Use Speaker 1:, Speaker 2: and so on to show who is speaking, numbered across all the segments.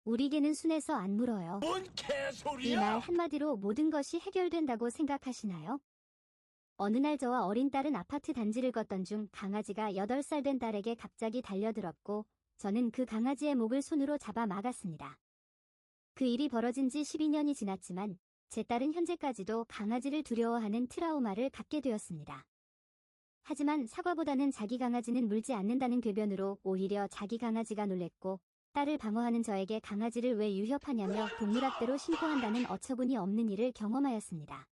Speaker 1: 우리 개는 순해서 안 물어요.
Speaker 2: 뭔
Speaker 1: 이 말
Speaker 2: 개소리야!
Speaker 1: 한마디로 모든 것이 해결된다고 생각하시나요? 어느 날 저와 어린 딸은 아파트 단지를 걷던 중 강아지가 8살 된 딸에게 갑자기 달려들었고 저는 그 강아지의 목을 손으로 잡아 막았습니다. 그 일이 벌어진 지 12년이 지났지만 제 딸은 현재까지도 강아지를 두려워하는 트라우마를 갖게 되었습니다. 하지만 사과보다는 자기 강아지는 물지 않는다는 궤변으로 오히려 자기 강아지가 놀랬고 딸을 방어하는 저에게 강아지를 왜 유협하냐며 동물학대로 신고한다는 어처구니 없는 일을 경험하였습니다.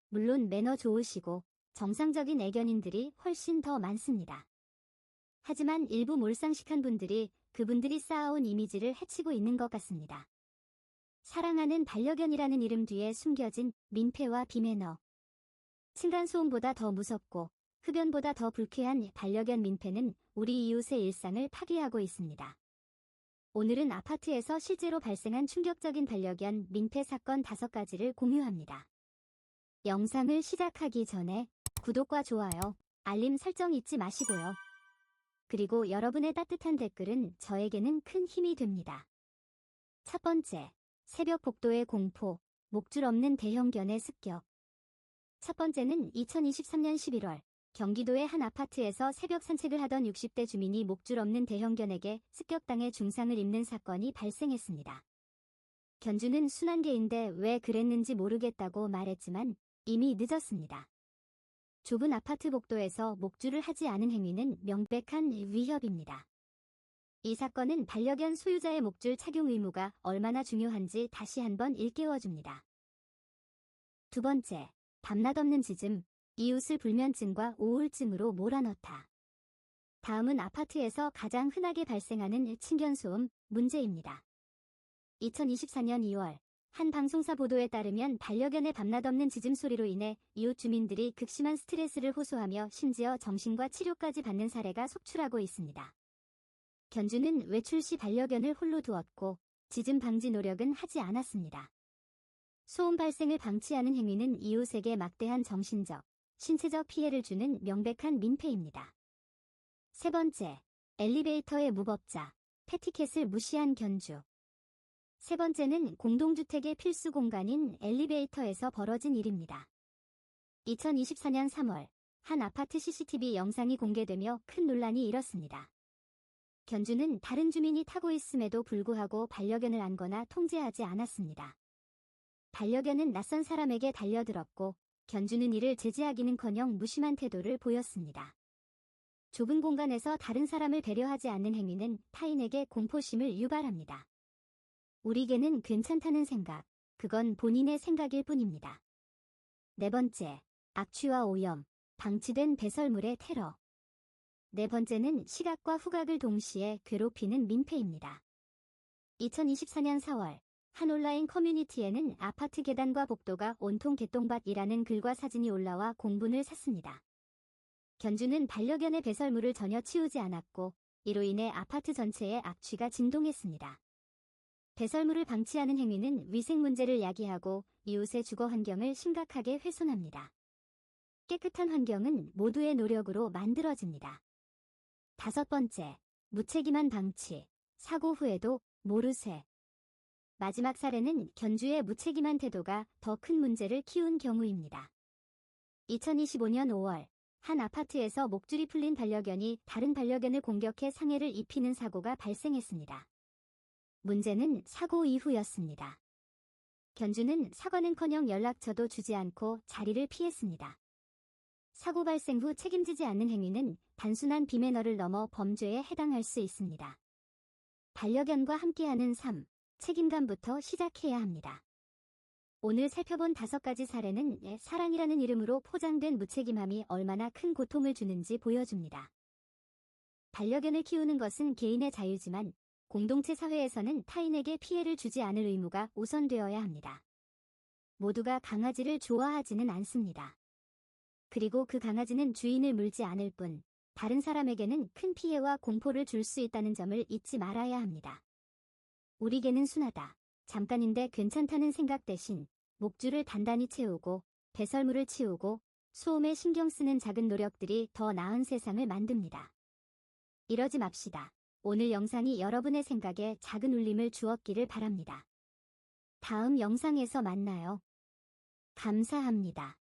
Speaker 1: 물론 매너 좋으시고 정상적인 애견인들이 훨씬 더 많습니다. 하지만 일부 몰상식한 분들이 그분들이 쌓아온 이미지를 해치고 있는 것 같습니다. 사랑하는 반려견이라는 이름 뒤에 숨겨진 민폐와 비매너. 층간소음보다 더 무섭고 흡연보다 더 불쾌한 반려견 민폐는 우리 이웃의 일상을 파괴하고 있습니다. 오늘은 아파트에서 실제로 발생한 충격적인 반려견 민폐 사건 5가지를 공유합니다. 영상을 시작하기 전에 구독과 좋아요, 알림 설정 잊지 마시고요. 그리고 여러분의 따뜻한 댓글은 저에게는 큰 힘이 됩니다. 첫 번째, 새벽 복도의 공포, 목줄 없는 대형견의 습격. 첫 번째는 2023년 11월, 경기도의 한 아파트에서 새벽 산책을 하던 60대 주민이 목줄 없는 대형견에게 습격당해 중상을 입는 사건이 발생했습니다. 견주는 순한 개인데 왜 그랬는지 모르겠다고 말했지만 이미 늦었습니다. 좁은 아파트 복도에서 목줄을 하지 않은 행위는 명백한 위협입니다. 이 사건은 반려견 소유자의 목줄 착용 의무가 얼마나 중요한지 다시 한번 일깨워줍니다. 두 번째, 밤낮 없는 짖음, 이웃을 불면증과 우울증으로 몰아넣다. 다음은 아파트에서 가장 흔하게 발생하는 층간소음 문제입니다. 2024년 2월, 한 방송사 보도에 따르면 반려견의 밤낮 없는 짖음 소리로 인해 이웃 주민들이 극심한 스트레스를 호소하며 심지어 정신과 치료까지 받는 사례가 속출하고 있습니다. 견주는 외출 시 반려견을 홀로 두었고 짖음 방지 노력은 하지 않았습니다. 소음 발생을 방치하는 행위는 이웃에게 막대한 정신적, 신체적 피해를 주는 명백한 민폐입니다. 세 번째, 엘리베이터의 무법자, 패티켓을 무시한 견주. 세 번째는 공동주택의 필수 공간인 엘리베이터에서 벌어진 일입니다. 2024년 3월, 한 아파트 CCTV 영상이 공개되며 큰 논란이 일었습니다. 견주는 다른 주민이 타고 있음에도 불구하고 반려견을 안거나 통제하지 않았습니다. 반려견은 낯선 사람에게 달려들었고 견주는 이를 제지하기는커녕 무심한 태도를 보였습니다. 좁은 공간에서 다른 사람을 배려하지 않는 행위는 타인에게 공포심을 유발합니다. 우리 개는 괜찮다는 생각, 그건 본인의 생각일 뿐입니다. 네 번째, 악취와 오염, 방치된 배설물의 테러. 네 번째는 시각과 후각을 동시에 괴롭히는 민폐입니다. 2024년 4월, 한 온라인 커뮤니티에는 아파트 계단과 복도가 온통 개똥밭이라는 글과 사진이 올라와 공분을 샀습니다. 견주는 반려견의 배설물을 전혀 치우지 않았고 이로 인해 아파트 전체에 악취가 진동했습니다. 배설물을 방치하는 행위는 위생 문제를 야기하고 이웃의 주거 환경을 심각하게 훼손합니다. 깨끗한 환경은 모두의 노력으로 만들어집니다. 다섯 번째, 무책임한 방치, 사고 후에도 모르쇠. 마지막 사례는 견주의 무책임한 태도가 더 큰 문제를 키운 경우입니다. 2025년 5월, 한 아파트에서 목줄이 풀린 반려견이 다른 반려견을 공격해 상해를 입히는 사고가 발생했습니다. 문제는 사고 이후였습니다. 견주는 사과는커녕 연락처도 주지 않고 자리를 피했습니다. 사고 발생 후 책임지지 않는 행위는 단순한 비매너를 넘어 범죄에 해당할 수 있습니다. 반려견과 함께하는 삶, 책임감부터 시작해야 합니다. 오늘 살펴본 5가지 사례는 사랑이라는 이름으로 포장된 무책임함이 얼마나 큰 고통을 주는지 보여줍니다. 반려견을 키우는 것은 개인의 자유지만 공동체 사회에서는 타인에게 피해를 주지 않을 의무가 우선되어야 합니다. 모두가 강아지를 좋아하지는 않습니다. 그리고 그 강아지는 주인을 물지 않을 뿐 다른 사람에게는 큰 피해와 공포를 줄 수 있다는 점을 잊지 말아야 합니다. 우리 개는 순하다. 잠깐인데 괜찮다는 생각 대신 목줄을 단단히 채우고 배설물을 치우고 소음에 신경 쓰는 작은 노력들이 더 나은 세상을 만듭니다. 이러지 맙시다. 오늘 영상이 여러분의 생각에 작은 울림을 주었기를 바랍니다. 다음 영상에서 만나요. 감사합니다.